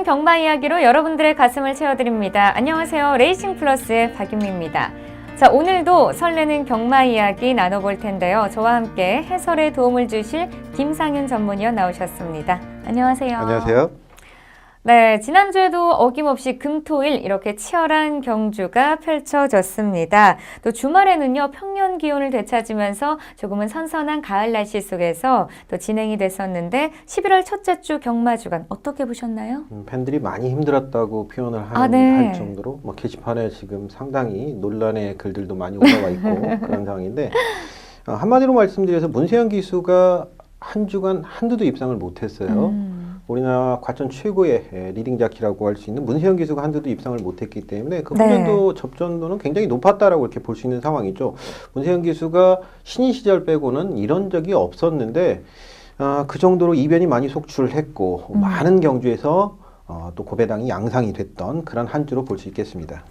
경마 이야기로 여러분들의 가슴을 채워드립니다. 안녕하세요. 레이싱 플러스의 박윤미입니다. 자, 오늘도 설레는 경마 이야기 나눠볼 텐데요. 저와 함께 해설에 도움을 주실 김상윤 전문위원 나오셨습니다. 안녕하세요. 안녕하세요. 네, 지난주에도 어김없이 금토일 이렇게 치열한 경주가 펼쳐졌습니다. 또 주말에는요, 평년 기온을 되찾으면서 조금은 선선한 가을 날씨 속에서 또 진행이 됐었는데 11월 첫째 주 경마 주간 어떻게 보셨나요? 팬들이 많이 힘들었다고 표현을 할 정도로 게시판에 지금 상당히 논란의 글들도 많이 올라와 있고 그런 상황인데 한마디로 말씀드려서 문세영 기수가 한 주간 한두도 입상을 못했어요. 우리나라 과천 최고의 리딩 자키라고 할 수 있는 문세영 기수가 한두도 입상을 못했기 때문에 그 훈련도 접전도는 굉장히 높았다라고 이렇게 볼 수 있는 상황이죠. 문세영 기수가 신인 시절 빼고는 이런 적이 없었는데 그 정도로 이변이 많이 속출했고 많은 경주에서 또 고배당이 양상이 됐던 그런 한 주로 볼 수 있겠습니다.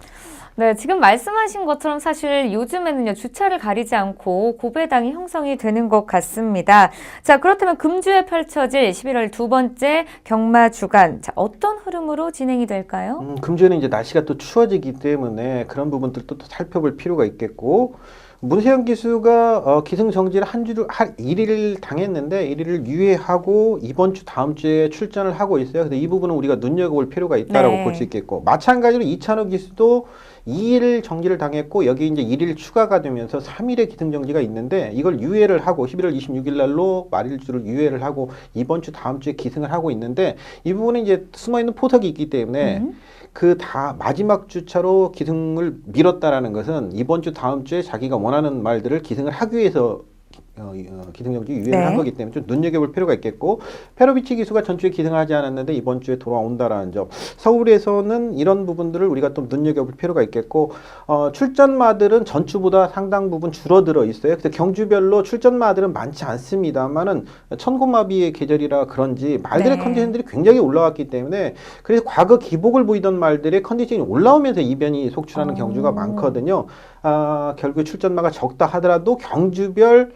네, 지금 말씀하신 것처럼 사실 요즘에는요, 주차를 가리지 않고 고배당이 형성이 되는 것 같습니다. 자, 그렇다면 금주에 펼쳐질 11월 두 번째 경마 주간, 자, 어떤 흐름으로 진행이 될까요? 금주에는 이제 날씨가 또 추워지기 때문에 그런 부분들도 또 살펴볼 필요가 있겠고, 문세영 기수가 기승정지를 한 1위를 당했는데 1위를 유예하고 이번 주 다음 주에 출전을 하고 있어요. 그래서 이 부분은 우리가 눈여겨볼 필요가 있다라고 볼 수 있겠고, 마찬가지로 이찬호 기수도 2일 정지를 당했고 여기 이제 1일 추가가 되면서 3일의 기승정지가 있는데 이걸 유예를 하고 11월 26일 날로 말일주를 유예를 하고 이번 주 다음 주에 기승을 하고 있는데 이 부분에 이제 숨어있는 포석이 있기 때문에 그 다 마지막 주차로 기승을 미뤘다라는 것은 이번 주 다음 주에 자기가 원하는 말들을 기승을 하기 위해서 기승정지 유예를 한 거기 때문에 좀 눈여겨볼 필요가 있겠고, 페로비치 기수가 전주에 기승하지 않았는데 이번 주에 돌아온다라는 점, 서울에서는 이런 부분들을 우리가 좀 눈여겨볼 필요가 있겠고, 출전마들은 전주보다 상당 부분 줄어들어 있어요. 그래서 경주별로 출전마들은 많지 않습니다만은 천고마비의 계절이라 그런지 말들의 컨디션들이 굉장히 올라왔기 때문에, 그래서 과거 기복을 보이던 말들의 컨디션이 올라오면서 이변이 속출하는 경주가 많거든요. 결국 출전마가 적다 하더라도 경주별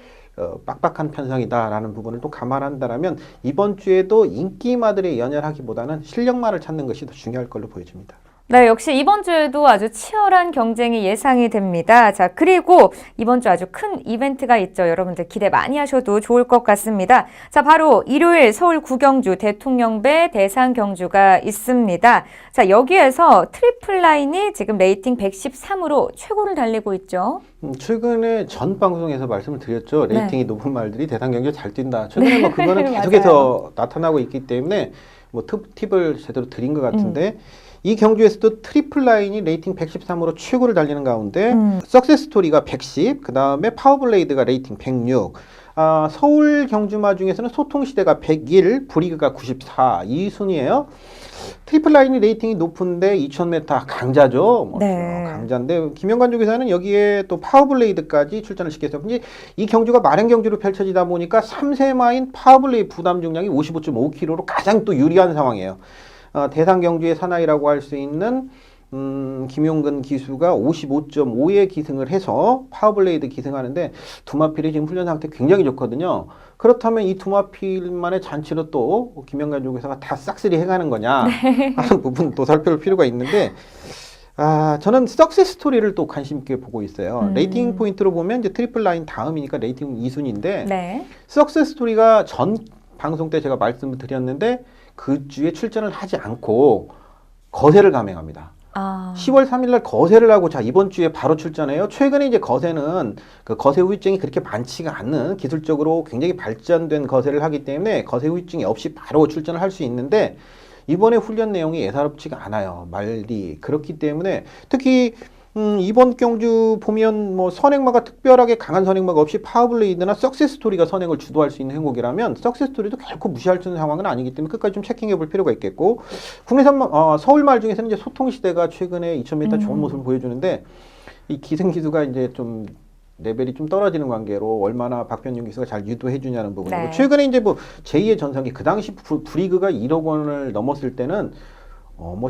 빡빡한 편성이다라는 부분을 또 감안한다라면 이번 주에도 인기마들의 연연하기보다는 실력마를 찾는 것이 더 중요할 걸로 보여집니다. 네, 역시 이번 주에도 아주 치열한 경쟁이 예상이 됩니다. 자, 그리고 이번 주 아주 큰 이벤트가 있죠. 여러분들 기대 많이 하셔도 좋을 것 같습니다. 자, 바로 일요일 서울 구경주 대통령배 대상 경주가 있습니다. 자, 여기에서 트리플 라인이 지금 레이팅 113으로 최고를 달리고 있죠. 최근에 전 방송에서 말씀을 드렸죠. 레이팅이 높은 말들이 대상 경기에 잘 뛴다. 최근에 그거는 계속해서 나타나고 있기 때문에 팁을 제대로 드린 것 같은데 이 경주에서도 트리플 라인이 레이팅 113으로 최고를 달리는 가운데 석세스 스토리가 110, 그 다음에 파워블레이드가 레이팅 106, 서울 경주마 중에서는 소통시대가 101, 브리그가 94, 이 순위예요. 트리플 라인이 레이팅이 높은데 2000m 강자죠. 강자인데 김영관 쪽에서는 여기에 또 파워블레이드까지 출전을 시켰어요. 근데 이 경주가 마련 경주로 펼쳐지다 보니까 3세마인 파워블레이드 부담 중량이 55.5kg로 가장 또 유리한 상황이에요. 대상 경주의 사나이라고 할 수 있는 김용근 기수가 55.5에 기승을 해서 파워블레이드 기승하는데 두마필이 지금 훈련 상태 굉장히 좋거든요. 그렇다면 이 두마필만의 잔치로 또 김영관 조교사가 다 싹쓸이 해가는 거냐 하는 부분 또 살펴볼 필요가 있는데 저는 석세스 스토리를 또 관심 있게 보고 있어요. 레이팅 포인트로 보면 이제 트리플 라인 다음이니까 레이팅 2순위인데 석세스 스토리가 전 방송 때 제가 말씀을 드렸는데 그 주에 출전을 하지 않고 거세를 감행합니다. 10월 3일 날 거세를 하고 자 이번 주에 바로 출전해요. 최근에 이제 거세는 그 거세 후유증이 그렇게 많지가 않은 기술적으로 굉장히 발전된 거세를 하기 때문에 거세 후유증이 없이 바로 출전을 할 수 있는데 이번에 훈련 내용이 예사롭지가 않아요. 말이 그렇기 때문에 특히 이번 경주 보면 선행마가 특별하게 강한 선행마가 없이 파워블레이드나 석세스 스토리가 선행을 주도할 수 있는 행복이라면 석세스 스토리도 결코 무시할 수 있는 상황은 아니기 때문에 끝까지 좀 체킹해 볼 필요가 있겠고, 국내산 서울말 중에서는 이제 소통시대가 최근에 2000m 좋은 모습을 보여주는데 이 기승기수가 이제 좀 레벨이 좀 떨어지는 관계로 얼마나 박변용 기수가 잘 유도해 주냐는 부분이고, 최근에 이제 제2의 전성기 그 당시 브리그가 1억 원을 넘었을 때는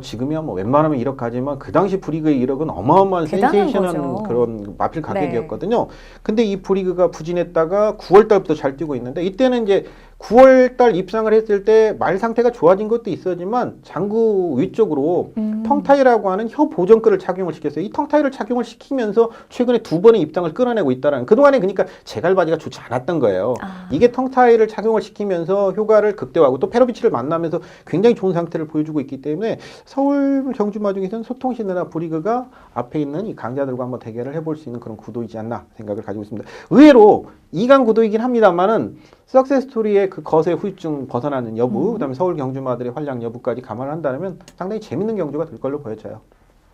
지금이야 웬만하면 1억 가지만 그 당시 브리그의 1억은 어마어마한 센세이션한 그런 마필 가격이었거든요. 근데 이 브리그가 부진했다가 9월 달부터 잘 뛰고 있는데 이때는 이제 9월 달 입상을 했을 때 말 상태가 좋아진 것도 있었지만 장구 위쪽으로 텅타이라고 하는 혀 보정끈을 착용을 시켰어요. 이 텅타이를 착용을 시키면서 최근에 2번의 입상을 끌어내고 있다라는, 그동안에 그러니까 제갈바지가 좋지 않았던 거예요. 이게 텅타이를 착용을 시키면서 효과를 극대화하고 또 페로비치를 만나면서 굉장히 좋은 상태를 보여주고 있기 때문에 서울 경주 마중에서는 소통신이나 브리그가 앞에 있는 이 강자들과 한번 대결을 해볼 수 있는 그런 구도이지 않나 생각을 가지고 있습니다. 의외로 2강 구도이긴 합니다만은 석세스 스토리의 그 거세 후유증 벗어나는 여부, 그다음에 서울 경주마들의 활약 여부까지 감안을 한다면 상당히 재밌는 경주가 될 걸로 보여져요.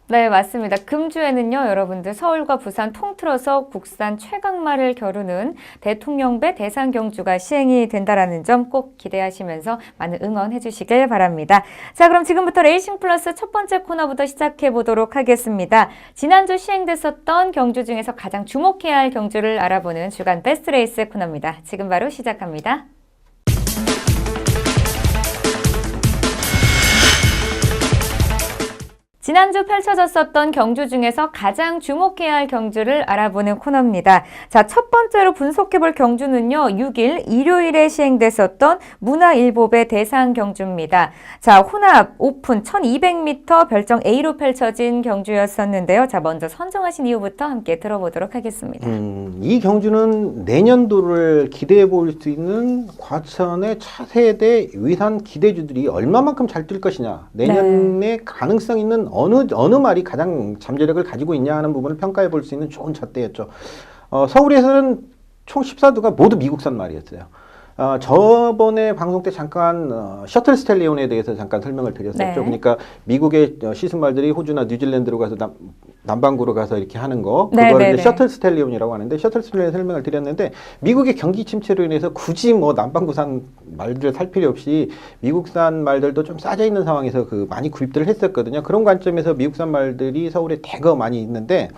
네, 맞습니다. 금주에는요, 여러분들 서울과 부산 통틀어서 국산 최강마를 겨루는 대통령배 대상 경주가 시행이 된다라는 점 꼭 기대하시면서 많은 응원해 주시길 바랍니다. 자, 그럼 지금부터 레이싱 플러스 첫 번째 코너부터 시작해 보도록 하겠습니다. 지난주 시행됐었던 경주 중에서 가장 주목해야 할 경주를 알아보는 주간 베스트 레이스 코너입니다. 지금 바로 시작합니다. 지난주 펼쳐졌었던 경주 중에서 가장 주목해야 할 경주를 알아보는 코너입니다. 자, 첫 번째로 분석해볼 경주는요, 6일 일요일에 시행됐었던 문화일보배 대상 경주입니다. 자, 혼합 오픈 1200m 별정 A로 펼쳐진 경주였었는데요. 자, 먼저 선정하신 이유부터 함께 들어보도록 하겠습니다. 이 경주는 내년도를 기대해 볼 수 있는 과천의 차세대 위산 기대주들이 얼마만큼 잘 뛸 것이냐, 내년에 가능성 있는 어느 말이 가장 잠재력을 가지고 있냐 하는 부분을 평가해 볼 수 있는 좋은 잣대였죠. 서울에서는 총 14두가 모두 미국산 말이었어요. 저번에 방송 때 잠깐 셔틀 스텔리온에 대해서 잠깐 설명을 드렸었죠. 네. 그러니까 미국의 시승말들이 호주나 뉴질랜드로 가서 남반구로 가서 이렇게 하는 거, 네, 그거를 네, 이제 네. 셔틀 스텔리온이라고 하는데, 셔틀 스텔리온 설명을 드렸는데 미국의 경기 침체로 인해서 굳이 뭐 남반구산 말들을 살 필요 없이 미국산 말들도 좀 싸져 있는 상황에서 많이 구입들을 했었거든요. 그런 관점에서 미국산 말들이 서울에 대거 많이 있는데,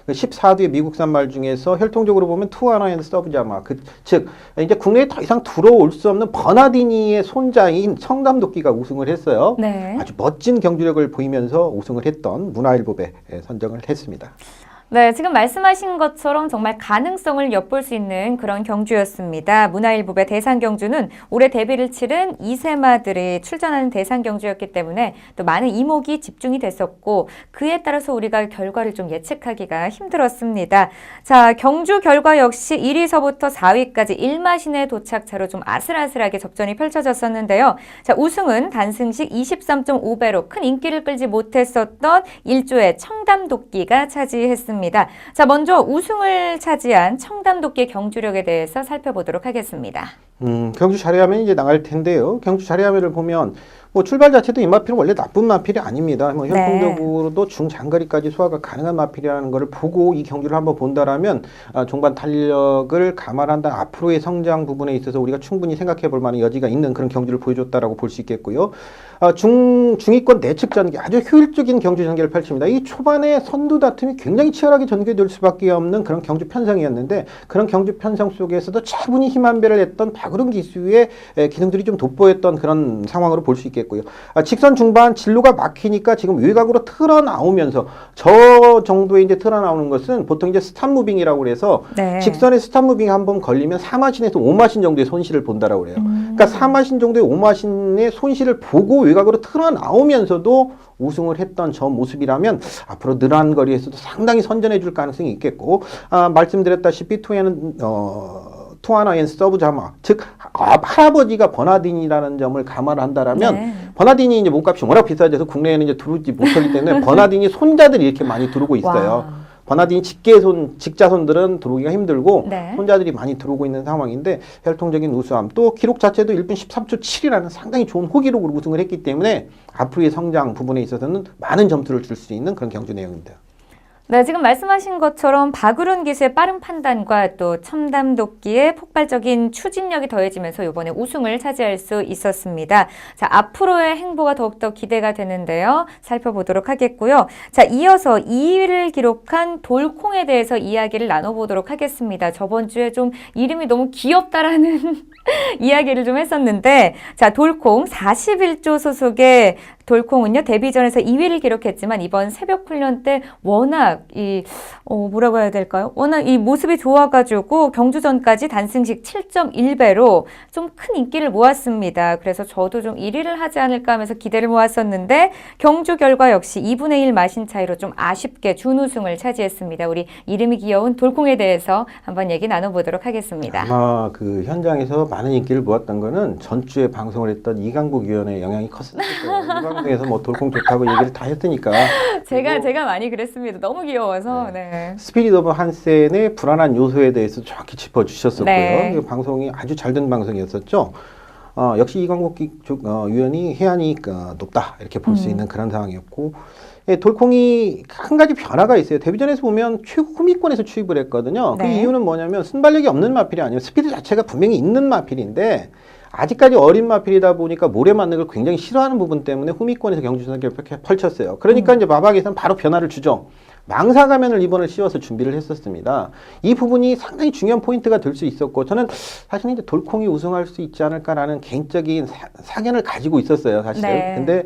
14두의 미국산 말 중에서 혈통적으로 보면 투아나 앤 서브자마, 즉 이제 국내에 더 이상 들어올 수 없는 버나디니의 손자인 청담도끼가 우승을 했어요. 네. 아주 멋진 경주력을 보이면서 우승을 했던 문화일보배 선정을 했습니다. 네, 지금 말씀하신 것처럼 정말 가능성을 엿볼 수 있는 그런 경주였습니다. 문화일보배 대상 경주는 올해 데뷔를 치른 2세마들이 출전하는 대상 경주였기 때문에 또 많은 이목이 집중이 됐었고, 그에 따라서 우리가 결과를 좀 예측하기가 힘들었습니다. 자, 경주 결과 역시 1위서부터 4위까지 1마신의 도착차로 좀 아슬아슬하게 접전이 펼쳐졌었는데요. 자, 우승은 단승식 23.5배로 큰 인기를 끌지 못했었던 일조의 청담도끼가 차지했습니다. 자, 먼저 우승을 차지한 청담도끼의 경주력에 대해서 살펴보도록 하겠습니다. 경주 자리하면 이제 나갈 텐데요. 경주 자리하면을 보면 뭐 출발 자체도 이 마필은 원래 나쁜 마필이 아닙니다. 뭐 혈통적으로도 중장거리까지 소화가 가능한 마필이라는 것을 보고 이 경주를 한번 본다라면 종반 탄력을 감안한다 앞으로의 성장 부분에 있어서 우리가 충분히 생각해 볼 만한 여지가 있는 그런 경주를 보여줬다라고 볼 수 있겠고요. 중위권 내측 전개, 아주 효율적인 경주 전개를 펼칩니다. 이 초반에 선두 다툼이 굉장히 치열하게 전개될 수밖에 없는 그런 경주 편성이었는데, 그런 경주 편성 속에서도 차분히 힘안배를 했던 박으른 기수의 기능들이 좀 돋보였던 그런 상황으로 볼 수 있겠고요. 직선 중반 진로가 막히니까 지금 외곽으로 틀어 나오면서, 저 정도의 이제 틀어 나오는 것은 보통 이제 스탑 무빙이라고 그래서 네. 직선에 스탑 무빙이 한번 걸리면 4마신에서 5마신 정도의 손실을 본다라고 그래요. 그러니까 4마신 정도의 5마신의 손실을 보고 외곽으로 틀어 나오면서도 우승을 했던 저 모습이라면 앞으로 늘어난 거리에서도 상당히 선전해 줄 가능성이 있겠고, 말씀드렸다시피 투아나 앤 서브자마, 즉 할아버지가 버나딘이라는 점을 감안한다라면, 네. 버나딘이 이제 몸값이 워낙 비싸져서 국내에는 이제 들어오지 못하기 때문에 버나딘이 손자들이 이렇게 많이 들어오고 있어요. 와. 버나딘 직자손들은 들어오기가 힘들고 네. 손자들이 많이 들어오고 있는 상황인데, 혈통적인 우수함, 또 기록 자체도 1분 13초 7이라는 상당히 좋은 호기록으로 우승을 했기 때문에 앞으로의 성장 부분에 있어서는 많은 점수를 줄 수 있는 그런 경주 내용입니다. 네, 지금 말씀하신 것처럼 박으른 기수의 빠른 판단과 또 청담도끼의 폭발적인 추진력이 더해지면서 이번에 우승을 차지할 수 있었습니다. 자, 앞으로의 행보가 더욱더 기대가 되는데요. 살펴보도록 하겠고요. 자, 이어서 2위를 기록한 돌콩에 대해서 이야기를 나눠보도록 하겠습니다. 저번 주에 좀 이름이 너무 귀엽다라는 이야기를 좀 했었는데, 자, 돌콩 41조 소속의 돌콩은요, 데뷔전에서 2위를 기록했지만 이번 새벽 훈련 때 워낙 뭐라고 해야 될까요? 워낙 이 모습이 좋아가지고 경주전까지 단승식 7.1배로 좀 큰 인기를 모았습니다. 그래서 저도 좀 1위를 하지 않을까 하면서 기대를 모았었는데 경주 결과 역시 2분의 1 마신 차이로 좀 아쉽게 준우승을 차지했습니다. 우리 이름이 귀여운 돌콩에 대해서 한번 얘기 나눠보도록 하겠습니다. 아마 그 현장에서 많은 인기를 모았던 거는 전주에 방송을 했던 이강국 위원의 영향이 컸을 거예요. 이 방송에서 뭐 돌콩 좋다고 얘기를 다 했으니까. 제가 많이 그랬습니다. 너무 귀여워서. 네. 스피릿 오브 한센의 불안한 요소에 대해서 정확히 짚어주셨었고요. 네. 이 방송이 아주 잘 된 방송이었었죠. 역시 이강국 위원이 해안이 높다 이렇게 볼 수 있는 그런 상황이었고, 예, 돌콩이 한 가지 변화가 있어요. 데뷔전에서 보면 최고 후미권에서 취입을 했거든요. 네. 그 이유는 뭐냐면 순발력이 없는 마필이 아니에요. 스피드 자체가 분명히 있는 마필인데 아직까지 어린 마필이다 보니까 모래 맞는 걸 굉장히 싫어하는 부분 때문에 후미권에서 경주전을 펼쳤어요. 그러니까 이제 마박에서는 바로 변화를 주죠. 망사 가면을 이번을 씌워서 준비를 했었습니다. 이 부분이 상당히 중요한 포인트가 될 수 있었고, 저는 사실 이제 돌콩이 우승할 수 있지 않을까라는 개인적인 사견을 가지고 있었어요, 사실. 네. 근데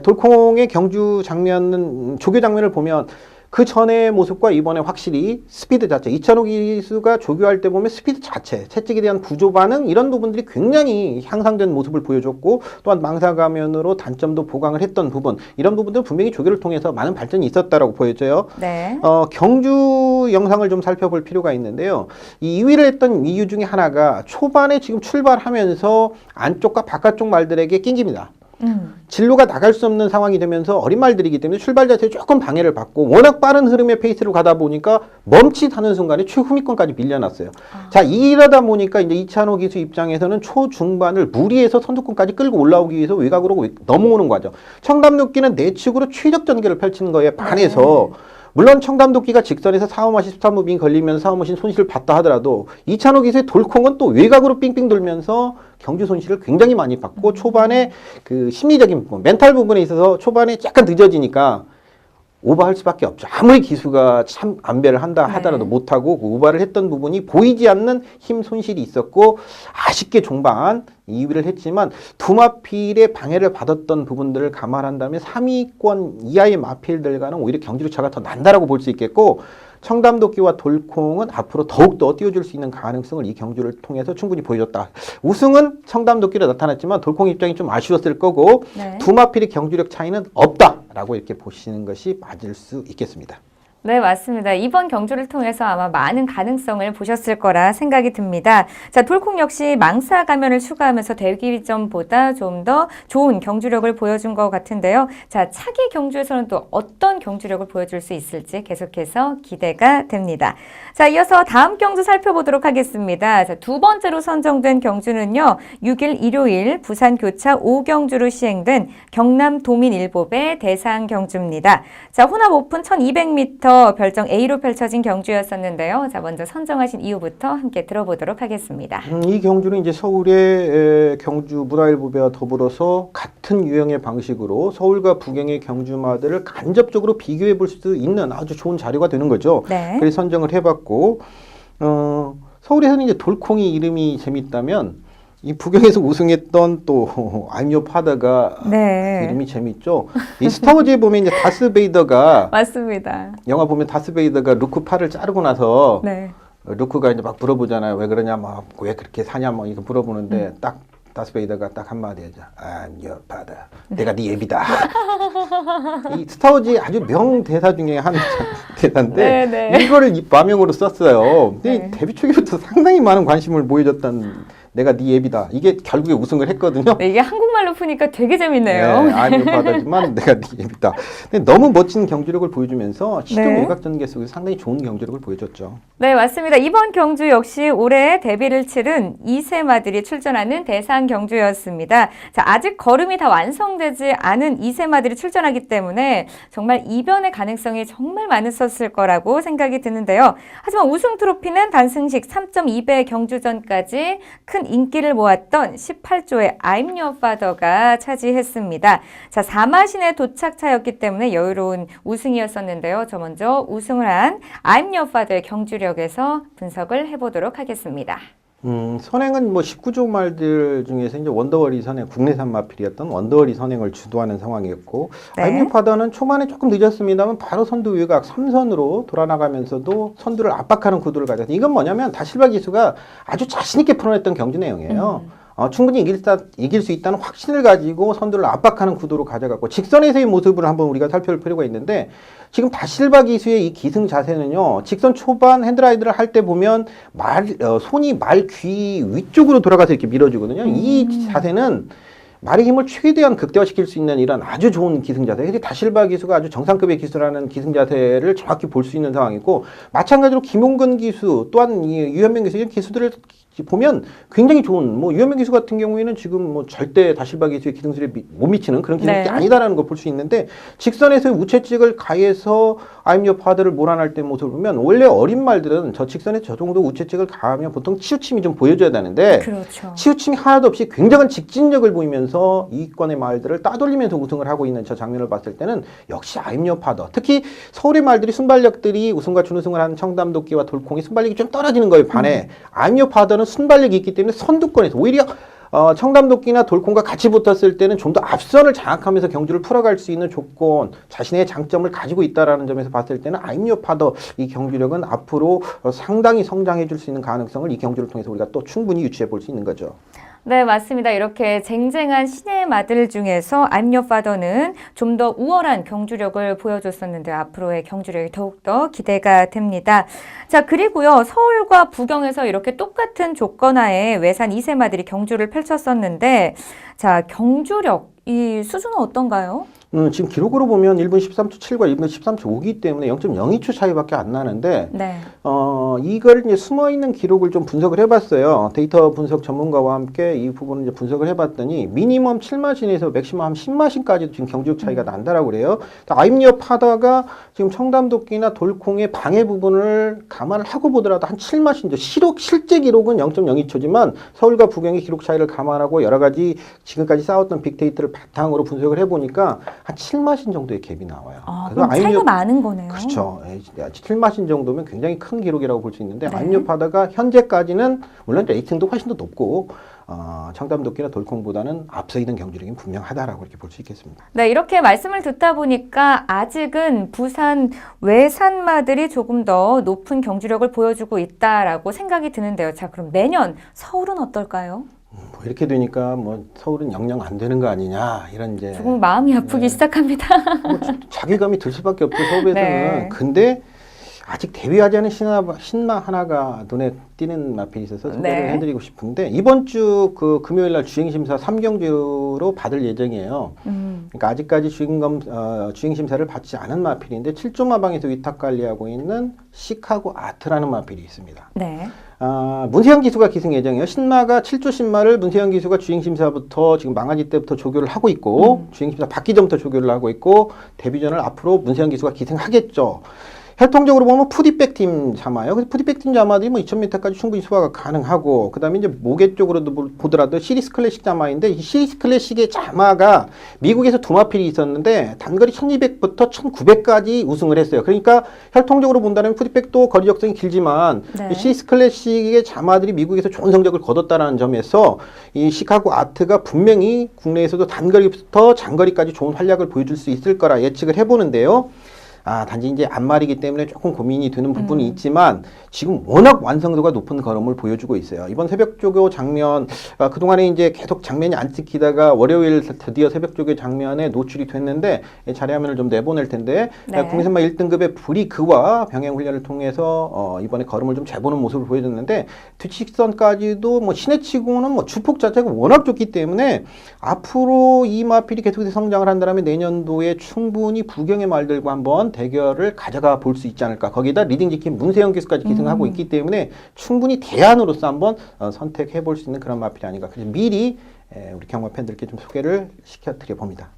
돌콩의 경주 장면은 조교 장면을 보면 그 전의 모습과 이번에 확실히 스피드 자체, 이찬호 기수가 조교할 때 보면 스피드 자체, 채찍에 대한 구조 반응 이런 부분들이 굉장히 향상된 모습을 보여줬고, 또한 망사 가면으로 단점도 보강을 했던 부분, 이런 부분들 분명히 조교를 통해서 많은 발전이 있었다라고 보여져요. 네. 경주 영상을 좀 살펴볼 필요가 있는데요. 이 2위를 했던 이유 중에 하나가 초반에 지금 출발하면서 안쪽과 바깥쪽 말들에게 낑깁니다. 진로가 나갈 수 없는 상황이 되면서 어린 말들이기 때문에 출발 자체에 조금 방해를 받고 워낙 빠른 흐름의 페이스로 가다 보니까 멈칫하는 순간에 최후미권까지 밀려났어요. 자, 이러다 보니까 이제 이찬호 기수 입장에서는 초중반을 무리해서 선두권까지 끌고 올라오기 위해서 외곽으로 넘어오는 거죠. 청담도끼는 내측으로 최적 전개를 펼치는 거에 반해서 물론 청담도끼가 직선에서 사우머신 스탑무빙 걸리면서 사우머신 손실을 봤다 하더라도 이찬호 기수의 돌콩은 또 외곽으로 삥삥 돌면서 경주 손실을 굉장히 많이 받고 초반에 그 심리적인 부분, 멘탈 부분에 있어서 초반에 약간 늦어지니까 오버할 수밖에 없죠. 아무리 기수가 참 안배를 한다 하더라도 못하고 그 오버를 했던 부분이 보이지 않는 힘 손실이 있었고 아쉽게 종반 2위를 했지만 두 마필의 방해를 받았던 부분들을 감안한다면 3위권 이하의 마필들과는 오히려 경주력 차가 더 난다라고 볼 수 있겠고, 청담도끼와 돌콩은 앞으로 더욱더 띄워줄 수 있는 가능성을 이 경주를 통해서 충분히 보여줬다. 우승은 청담도끼로 나타났지만 돌콩 입장이 좀 아쉬웠을 거고, 네. 두 마필의 경주력 차이는 없다라고 이렇게 보시는 것이 맞을 수 있겠습니다. 네, 맞습니다. 이번 경주를 통해서 아마 많은 가능성을 보셨을 거라 생각이 듭니다. 자, 돌콩 역시 망사 가면을 추가하면서 데뷔전보다 좀 더 좋은 경주력을 보여준 것 같은데요. 자, 차기 경주에서는 또 어떤 경주력을 보여줄 수 있을지 계속해서 기대가 됩니다. 자, 이어서 다음 경주 살펴보도록 하겠습니다. 자, 두 번째로 선정된 경주는요, 6일 일요일 부산 교차 5경주로 시행된 경남 도민일보배 대상 경주입니다. 자, 혼합 오픈 1200m 별정 A로 펼쳐진 경주였었는데요. 자, 먼저 선정하신 이유부터 함께 들어보도록 하겠습니다. 이 경주는 이제 서울의 경주 문화일보배와 더불어서 같은 유형의 방식으로 서울과 부경의 경주마들을 간접적으로 비교해 볼 수 있는 아주 좋은 자료가 되는 거죠. 네. 그래서 선정을 해봤고, 서울에서는 이제 돌콩이 이름이 재밌다면 이 부경에서 우승했던 또 I'm Your Father가 네. 이름이 재밌죠. 이 스타워즈에 보면 이제 다스 베이더가 맞습니다. 영화 보면 다스 베이더가 루크 팔을 자르고 나서 네. 루크가 이제 막 물어보잖아요. 왜 그러냐, 막 왜 그렇게 사냐, 뭐 이거 물어보는데 딱 다스 베이더가 딱 한마디 하죠. I'm your father. 내가 네 애비다. 이 스타워즈의 아주 명 대사 중에 한 대사인데 네, 네. 이거를 이 마명으로 썼어요. 근데 네. 데뷔 초기부터 상당히 많은 관심을 보여줬던 내가 네 애비다. 이게 결국에 우승을 했거든요. 네, 이게 한국말로 푸니까 되게 재밌네요. I'm your father지만 내가 네 애비다. 근데 너무 멋진 경주력을 보여주면서 시동 네. 외곽 전개 속에서 상당히 좋은 경주력을 보여줬죠. 네, 맞습니다. 이번 경주 역시 올해 데뷔를 치른 2세마들이 출전하는 대상 경주였습니다. 자, 아직 걸음이 다 완성되지 않은 2세마들이 출전하기 때문에 정말 이변의 가능성이 정말 많았었을 거라고 생각이 드는데요. 하지만 우승 트로피는 단승식 3.2배 경주전까지 큰 인기를 모았던 18조의 I'm Your Father가 차지했습니다. 자, 4마신의 도착차였기 때문에 여유로운 우승이었었는데요. 저 먼저 우승을 한 I'm Your Father의 경주력에서 분석을 해보도록 하겠습니다. 선행은 뭐 19조 말들 중에서 이제 원더워리 선행, 국내산 마필이었던 원더워리 선행을 주도하는 상황이었고, 네. 아임뉴 파더는 초반에 조금 늦었습니다만 바로 선두 외곽 3선으로 돌아나가면서도 선두를 압박하는 구도를 가져서 이건 뭐냐면 다실바 기수가 아주 자신있게 풀어냈던 경기 내용이에요. 충분히 이길 수 있다는 확신을 가지고 선두를 압박하는 구도로 가져갔고 직선에서의 모습을 한번 우리가 살펴볼 필요가 있는데 지금 다실바 기수의 이 기승 자세는요. 직선 초반 핸드라이드를 할 때 보면 손이 말 귀 위쪽으로 돌아가서 이렇게 밀어주거든요. 이 자세는 말의 힘을 최대한 극대화시킬 수 있는 이런 아주 좋은 기승 자세. 근데 다실바 기수가 아주 정상급의 기수라는 기승 자세를 정확히 볼 수 있는 상황이고 마찬가지로 김홍근 기수 또한 이 유현명 기수 이런 기수들을 보면 굉장히 좋은 뭐 유현명 기수 같은 경우에는 지금 뭐 절대 다실바 기수의 기승술에 못 미치는 그런 기술이 네. 아니다라는 걸 볼 수 있는데 직선에서 우체직을 가해서 아임뉴 파더를 몰아낼 때 모습을 보면 원래 어린 말들은 저 직선에 저 정도 우체직을 가하면 보통 치우침이 좀 보여줘야 되는데 그렇죠. 치우침이 하나도 없이 굉장한 직진력을 보이면서 이권의 말들을 따돌리면서 우승을 하고 있는 저 장면을 봤을 때는 역시 아임뉴 파더 특히 서울의 말들이 순발력들이 우승과 준우승을 하는 청담도끼와 돌콩이 순발력이 좀 떨어지는 거에 반해 아임뉴 파더는 순발력이 있기 때문에 선두권에서 오히려 청담도끼나 돌콩과 같이 붙었을 때는 좀 더 앞선을 장악하면서 경주를 풀어갈 수 있는 조건, 자신의 장점을 가지고 있다라는 점에서 봤을 때는 아임뉴 파더 이 경주력은 앞으로 상당히 성장해 줄 수 있는 가능성을 이 경주를 통해서 우리가 또 충분히 유추해 볼 수 있는 거죠. 네, 맞습니다. 이렇게 쟁쟁한 신의 마들 중에서 아임뉴 파더는 좀 더 우월한 경주력을 보여줬었는데 앞으로의 경주력이 더욱더 기대가 됩니다. 자, 그리고요. 서울과 부경에서 이렇게 똑같은 조건하에 외산 2세 마들이 경주를 펼쳤었는데 자, 경주력 이 수준은 어떤가요? 지금 기록으로 보면 1분 13초 7과 1분 13초 5기 때문에 0.02초 차이밖에 안 나는데 네. 이걸 이제 숨어있는 기록을 좀 분석을 해봤어요. 데이터 분석 전문가와 함께 이 부분을 이제 분석을 해봤더니 미니멈 7마신에서 맥시멈 10마신까지도 지금 경주력 차이가 난다라고 그래요. 아임뉴 파더가 지금 청담도끼나 돌콩의 방해 부분을 감안을 하고 보더라도 한 7마신, 실제 기록은 0.02초지만 서울과 부경의 기록 차이를 감안하고 여러 가지 지금까지 쌓았던 빅데이터를 바탕으로 분석을 해보니까 한 7마신 정도의 갭이 나와요. 그럼 차이가 많은 거네요. 그렇죠. 7마신 정도면 굉장히 큰 기록이라고 볼 수 있는데 네. 아임뉴 파더가 현재까지는 물론 레이팅도 훨씬 더 높고 청담도끼나 돌콩보다는 앞서 있는 경주력이 분명하다라고 이렇게 볼 수 있겠습니다. 네, 이렇게 말씀을 듣다 보니까 아직은 부산 외산마들이 조금 더 높은 경주력을 보여주고 있다라고 생각이 드는데요. 자, 그럼 내년 서울은 어떨까요? 뭐 이렇게 되니까 뭐 서울은 영영 안 되는 거 아니냐 이런 이제 조금 마음이 아프기 시작합니다. 뭐 자괴감이 들 수밖에 없죠 서울에서는. 네. 근데 아직 데뷔하지 않은 신마 하나가 눈에 띄는 마필이 있어서 소개를 네. 해드리고 싶은데 이번 주 그 금요일 날 주행심사 3경주로 받을 예정이에요. 그러니까 아직까지 주행심사를 받지 않은 마필인데 7조 마방에서 위탁 관리하고 있는 시카고 아트라는 마필이 있습니다. 네. 문세영 기수가 기승 예정이에요. 신마가 7조 신마를 문세영 기수가 주행심사부터 지금 망아지 때부터 조교를 하고 있고 주행심사 받기 전부터 조교를 하고 있고 데뷔전을 앞으로 문세영 기수가 기승하겠죠. 혈통적으로 보면 푸디백 팀 자마예요. 그래서 푸디백 팀 자마들이 뭐 2000m까지 충분히 소화가 가능하고 그다음에 이제 모계 쪽으로도 보더라도 시리스 클래식 자마인데 이 시리스 클래식의 자마가 미국에서 두 마필이 있었는데 단거리 1200부터 1900까지 우승을 했어요. 그러니까 혈통적으로 본다면 푸디백도 거리 적성이 길지만 네. 이 시리스 클래식의 자마들이 미국에서 좋은 성적을 거뒀다라는 점에서 이 시카고 아트가 분명히 국내에서도 단거리부터 장거리까지 좋은 활약을 보여줄 수 있을 거라 예측을 해보는데요. 단지 이제 앞말이기 때문에 조금 고민이 되는 부분이 있지만 지금 워낙 완성도가 높은 걸음을 보여주고 있어요. 이번 새벽조교 장면, 그동안에 이제 계속 장면이 안 찍히다가 월요일 드디어 새벽조교 장면에 노출이 됐는데 자료화면을 좀 내보낼 텐데 네. 국내선마 1등급의 브리그와 병행훈련을 통해서 이번에 걸음을 좀 재보는 모습을 보여줬는데 뒷직선까지도 뭐 시내치고는 뭐 주폭 자체가 워낙 좋기 때문에 앞으로 이 마필이 계속해서 성장을 한다면 내년도에 충분히 부경의 말들과 한번 대결을 가져가 볼 수 있지 않을까. 거기다 리딩 지킨 문세영 기수까지 기승하고 있기 때문에 충분히 대안으로서 한번 선택해 볼 수 있는 그런 마필이 아닌가. 그래서 미리 우리 경마 팬들께 좀 소개를 시켜드려 봅니다.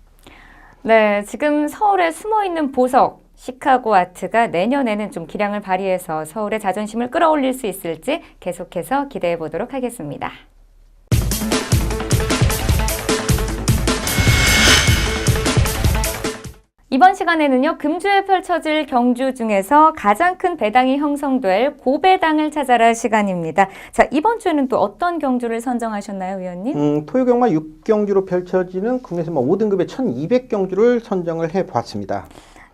네, 지금 서울에 숨어있는 보석 시카고 아트가 내년에는 좀 기량을 발휘해서 서울의 자존심을 끌어올릴 수 있을지 계속해서 기대해 보도록 하겠습니다. 이번 시간에는요, 금주에 펼쳐질 경주 중에서 가장 큰 배당이 형성될 고배당을 찾아라 시간입니다. 자, 이번 주에는 또 어떤 경주를 선정하셨나요, 위원님? 토요경마 6경주로 펼쳐지는 국내에서 5등급의 1200경주를 선정을 해봤습니다.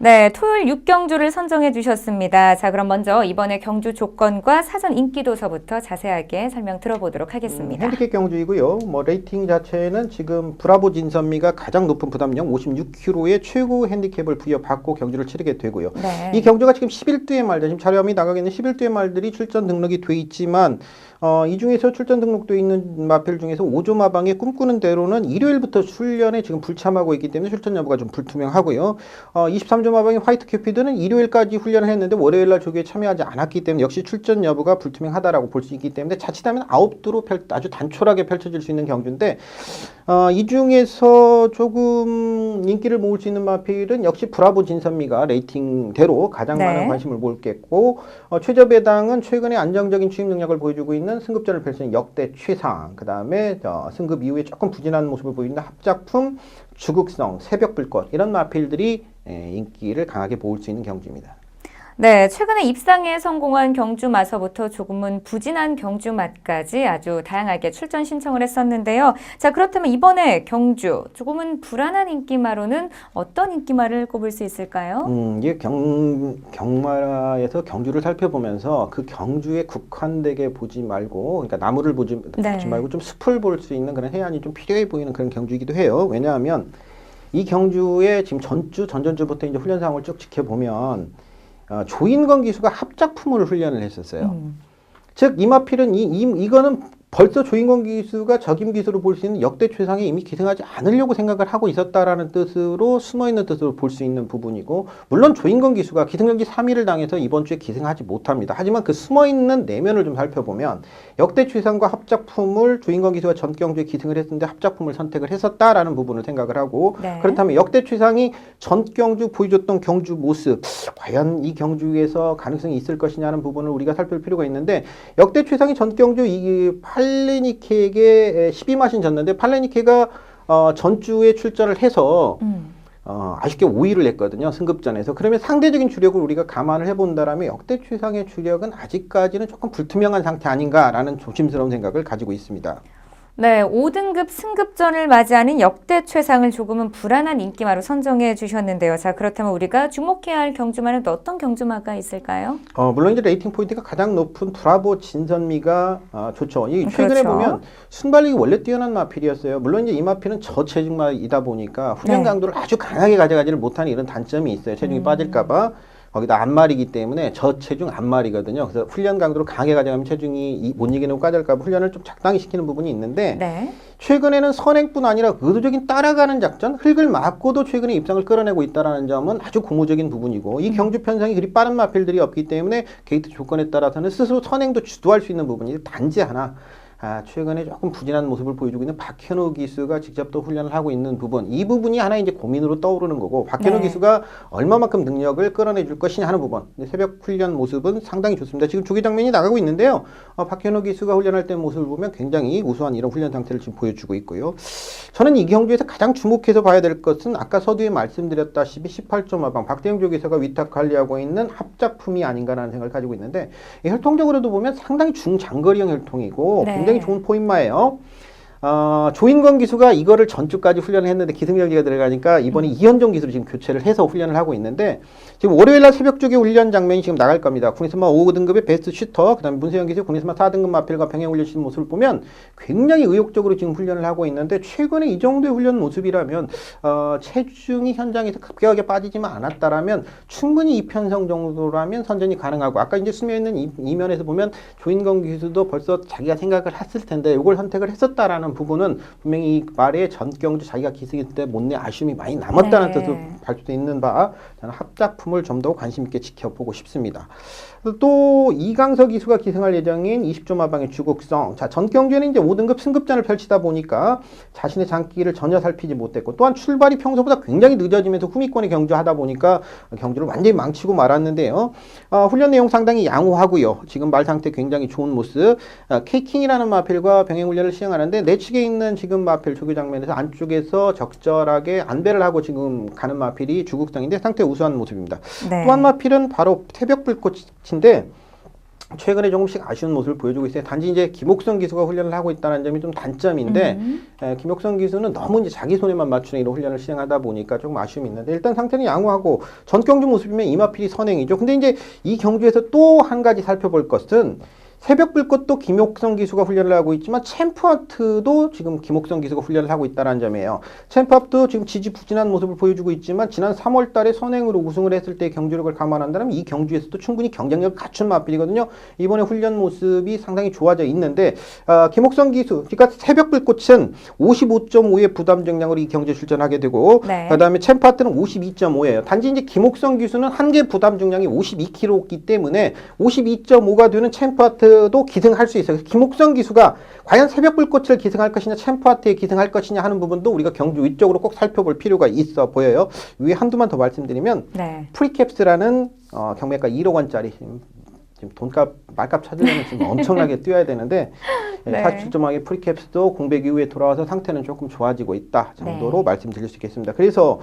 네, 토요일 6경주를 선정해 주셨습니다. 자, 그럼 먼저 이번에 경주 조건과 사전 인기도서부터 자세하게 설명 들어보도록 하겠습니다. 핸디캡 경주이고요. 레이팅 자체는 지금 브라보 진선미가 가장 높은 부담력 56kg의 최고 핸디캡을 부여받고 경주를 치르게 되고요. 네. 이 경주가 지금 11두의 말들, 지금 자료함이 나가게 있는 11두의 말들이 출전 등록이 돼 있지만 이 중에서 출전 등록돼 있는 마필 중에서 5조 마방의 꿈꾸는 대로는 일요일부터 훈련에 지금 불참하고 있기 때문에 출전 여부가 좀 불투명하고요. 23조 마방의 화이트 큐피드는 일요일까지 훈련을 했는데 월요일날 조기에 참여하지 않았기 때문에 역시 출전 여부가 불투명하다라고 볼 수 있기 때문에 자칫하면 9두로 아주 단촐하게 펼쳐질 수 있는 경주인데 이 중에서 조금 인기를 모을 수 있는 마필은 역시 브라보 진선미가 레이팅대로 가장 많은 관심을 모을겠고 최저 배당은 최근에 안정적인 추임 능력을 보여주고 있는 승급전을 펼치는 역대 최상, 그 다음에 승급 이후에 조금 부진한 모습을 보이는 합작품, 주극성, 새벽불꽃 이런 마필들이 인기를 강하게 모을 수 있는 경주입니다. 네, 최근에 입상에 성공한 경주 마서부터 조금은 부진한 경주 맛까지 아주 다양하게 출전 신청을 했었는데요. 자, 그렇다면 이번에 경주 조금은 불안한 인기마로는 어떤 인기마를 꼽을 수 있을까요? 이게 경마에서 경주를 살펴보면서 그 경주에 국한되게 보지 말고, 그러니까 나무를 보지 말고 좀 숲을 볼 수 있는 그런 해안이 좀 필요해 보이는 그런 경주이기도 해요. 왜냐하면 이 경주에 지금 전전주부터 이제 훈련 상황을 쭉 지켜보면 조인건 기수가 합작품으로 훈련을 했었어요. 즉 이마필은 이거는 벌써 조인건 기수가 적임 기수로 볼 수 있는 역대 최상에 이미 기승하지 않으려고 생각을 하고 있었다라는 뜻으로 숨어있는 뜻으로 볼 수 있는 부분이고, 물론 조인건 기수가 기승전지 3위를 당해서 이번 주에 기승하지 못합니다. 하지만 그 숨어있는 내면을 좀 살펴보면 역대 최상과 합작품을 조인건 기수가 전 경주에 기승을 했는데 합작품을 선택을 했었다라는 부분을 생각을 하고, 그렇다면 역대 최상이 전 경주 보여줬던 경주 모습, 과연 이 경주에서 가능성이 있을 것이냐는 부분을 우리가 살펴볼 필요가 있는데, 역대 최상이 전 경주 팔레니케에게 12마신 졌는데 팔레니케가 전주에 출전을 해서 아쉽게 5위를 했거든요. 승급전에서. 그러면 상대적인 주력을 우리가 감안을 해본다면 역대 최상의 주력은 아직까지는 조금 불투명한 상태 아닌가라는 조심스러운 생각을 가지고 있습니다. 네, 5등급 승급전을 맞이하는 역대 최상을 조금은 불안한 인기마로 선정해 주셨는데요. 자, 그렇다면 우리가 주목해야 할 경주마는 또 어떤 경주마가 있을까요? 물론 이제 레이팅 포인트가 가장 높은 브라보 진선미가 좋죠. 이 최근에 보면 순발력이 원래 뛰어난 마필이었어요. 물론 이제 이 마필은 저체중마이다 보니까 훈련 강도를 아주 강하게 가져가지를 못하는 이런 단점이 있어요. 체중이 빠질까봐. 거기다 안말이기 때문에 저체중 안말이거든요. 그래서 훈련 강도를 강하게 가져가면 체중이 못 이기는 까질까 봐 훈련을 좀 적당히 시키는 부분이 있는데 최근에는 선행뿐 아니라 의도적인 따라가는 작전, 흙을 맞고도 최근에 입상을 끌어내고 있다는 점은 아주 고무적인 부분이고, 이 경주 편성이 그리 빠른 마필들이 없기 때문에 게이트 조건에 따라서는 스스로 선행도 주도할 수 있는 부분이 단지 하나, 최근에 조금 부진한 모습을 보여주고 있는 박현우 기수가 직접 또 훈련을 하고 있는 부분, 이 부분이 하나 이제 고민으로 떠오르는 거고, 박현우 기수가 얼마만큼 능력을 끌어내줄 것이냐 하는 부분. 새벽 훈련 모습은 상당히 좋습니다. 지금 조기 장면이 나가고 있는데요. 박현우 기수가 훈련할 때 모습을 보면 굉장히 우수한 이런 훈련 상태를 지금 보여주고 있고요. 저는 이 경주에서 가장 주목해서 봐야 될 것은 아까 서두에 말씀드렸다시피 18조 마방 박대영 조기사가 위탁 관리하고 있는 합작품이 아닌가라는 생각을 가지고 있는데, 혈통적으로도 보면 상당히 중장거리형 혈통이고 굉장히 좋은 포인마예요. 조인건 기수가 이거를 전주까지 훈련을 했는데 기승전지가 들어가니까 이번에 이현종 기수로 지금 교체를 해서 훈련을 하고 있는데, 지금 월요일날 새벽 쪽에 훈련 장면이 지금 나갈 겁니다. 국내선마 5등급의 베스트 슈터, 그 다음에 문세영 기수 국내선마 4등급 마필과 병행 훈련 시는 모습을 보면 굉장히 의욕적으로 지금 훈련을 하고 있는데, 최근에 이 정도의 훈련 모습이라면 체중이 현장에서 급격하게 빠지지만 않았다라면 충분히 이 편성 정도라면 선전이 가능하고, 아까 이제 스며있는 이면에서 보면 조인건 기수도 벌써 자기가 생각을 했을 텐데 이걸 선택을 했었다라는 부분은 분명히 이 말에 전 경주 자기가 기승했을 때 못내 아쉬움이 많이 남았다는 뜻으로 발표되어 있는 바, 저는 합작품을 좀 더 관심 있게 지켜보고 싶습니다. 또 이강석 기수가 기승할 예정인 20조 마방의 주곡성. 자, 전 경주에는 이제 5등급 승급전을 펼치다 보니까 자신의 장기를 전혀 살피지 못했고, 또한 출발이 평소보다 굉장히 늦어지면서 후미권에 경주하다 보니까 경주를 완전히 망치고 말았는데요. 훈련 내용 상당히 양호하고요. 지금 말 상태 굉장히 좋은 모습. 케이킹이라는 마필과 병행 훈련을 시행하는데 내 외측에 있는 지금 마필 조교 장면에서 안쪽에서 적절하게 안배를 하고 지금 가는 마필이 주국성인데 상당히 우수한 모습입니다. 네. 또 한 마필은 바로 새벽불꽃인데 최근에 조금씩 아쉬운 모습을 보여주고 있어요. 단지 이제 김옥성 기수가 훈련을 하고 있다는 점이 좀 단점인데 김옥성 기수는 너무 이제 자기 손에만 맞추는 이런 훈련을 시행하다 보니까 조금 아쉬움이 있는데 일단 상태는 양호하고 전경주 모습이면 이마필이 선행이죠. 근데 이제 이 경주에서 또 한 가지 살펴볼 것은 새벽불꽃도 김옥성 기수가 훈련을 하고 있지만 챔프아트도 지금 김옥성 기수가 훈련을 하고 있다는 점이에요. 챔프아트도 지금 지지부진한 모습을 보여주고 있지만 지난 3월 달에 선행으로 우승을 했을 때의 경주력을 감안한다면 이 경주에서도 충분히 경쟁력을 갖춘 마필이거든요. 이번에 훈련 모습이 상당히 좋아져 있는데 김옥성 기수, 그러니까 새벽불꽃은 55.5의 부담 정량으로 이 경주에 출전하게 되고 네. 그다음에 챔프아트는 52.5예요. 단지 이제 김옥성 기수는 한계 부담 정량이 52kg이기 때문에 52.5가 되는 챔프아트 도 기승할 수 있어요. 그래서 김옥성 기수가 과연 새벽불꽃을 기승할 것이냐 챔프아트에 기승할 것이냐 하는 부분도 우리가 경주 위쪽으로 꼭 살펴볼 필요가 있어 보여요. 위에 한두만 더 말씀드리면 네. 프리캡스라는 경매가 1억 원짜리 지금 돈값 말값 찾으려면 지금 엄청나게 뛰어야 되는데 네. 47.5의 프리캡스도 공백 이후에 돌아와서 상태는 조금 좋아지고 있다 정도로 네. 말씀드릴 수 있겠습니다. 그래서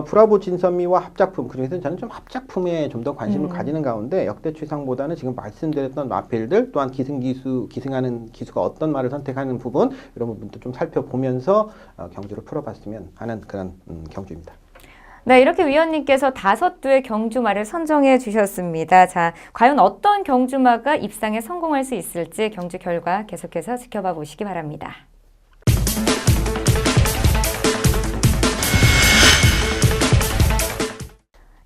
브라보 진선미와 합작품 그중에서 저는 좀 합작품에 좀 더 관심을 가지는 가운데 역대 최상보다는 지금 말씀드렸던 마필들 또한 기승하는 기수가 어떤 말을 선택하는 부분 이런 부분도 좀 살펴보면서 경주를 풀어봤으면 하는 그런 경주입니다. 네, 이렇게 위원님께서 5두의 경주마를 선정해 주셨습니다. 자, 과연 어떤 경주마가 입상에 성공할 수 있을지 경주 결과 계속해서 지켜봐 보시기 바랍니다.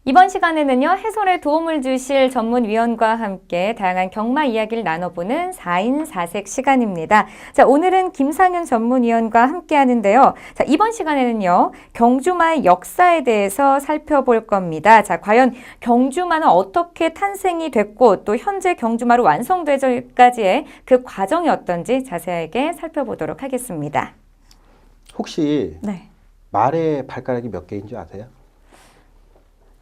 이번 시간에는요, 해설에 도움을 주실 전문위원과 함께 다양한 경마 이야기를 나눠보는 4인 4색 시간입니다. 자, 오늘은 김상현 전문위원과 함께 하는데요. 자, 이번 시간에는요, 경주마의 역사에 대해서 살펴볼 겁니다. 자, 과연 경주마는 어떻게 탄생이 됐고, 또 현재 경주마로 완성되기까지의 그 과정이 어떤지 자세하게 살펴보도록 하겠습니다. 혹시 네. 말의 발가락이 몇 개인 줄 아세요?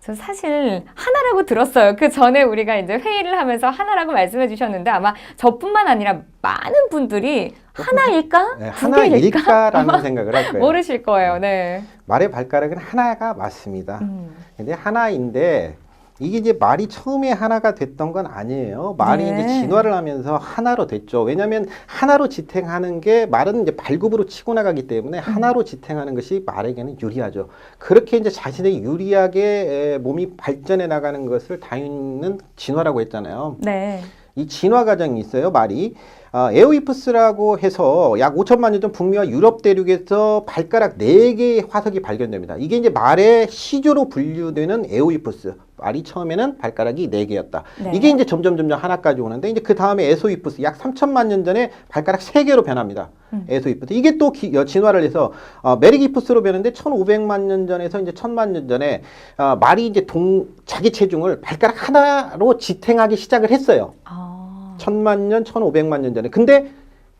저 사실 하나라고 들었어요. 그 전에 우리가 이제 회의를 하면서 하나라고 말씀해 주셨는데 아마 저뿐만 아니라 많은 분들이 하나일까? 네, 두 개일까? 하나일까라는 생각을 할 거예요. 모르실 거예요. 네. 말의 발가락은 하나가 맞습니다. 근데 하나인데 이게 이제 말이 처음에 하나가 됐던 건 아니에요. 말이 네. 이제 진화를 하면서 하나로 됐죠. 왜냐하면 하나로 지탱하는 게 말은 이제 발굽으로 치고 나가기 때문에 하나로 지탱하는 것이 말에게는 유리하죠. 그렇게 이제 자신의 유리하게 몸이 발전해 나가는 것을 다윈은 진화라고 했잖아요. 네. 이 진화 과정이 있어요, 말이. 에오이푸스라고 해서 약 5천만 년 전 북미와 유럽 대륙에서 발가락 4개의 화석이 발견됩니다. 이게 이제 말의 시조로 분류되는 에오이푸스. 말이 처음에는 발가락이 4개였다. 네. 이게 이제 점점 하나까지 오는데 이제 그 다음에 에소이푸스 약 3천만 년 전에 발가락 3개로 변합니다. 에소이푸스. 이게 또 진화를 해서 메리기푸스로 변했는데 1,500만 년 전에서 이제 1,000만 년 전에 말이 이제 자기 체중을 발가락 하나로 지탱하기 시작을 했어요. 1,000만 년, 1,500만 년 전에. 근데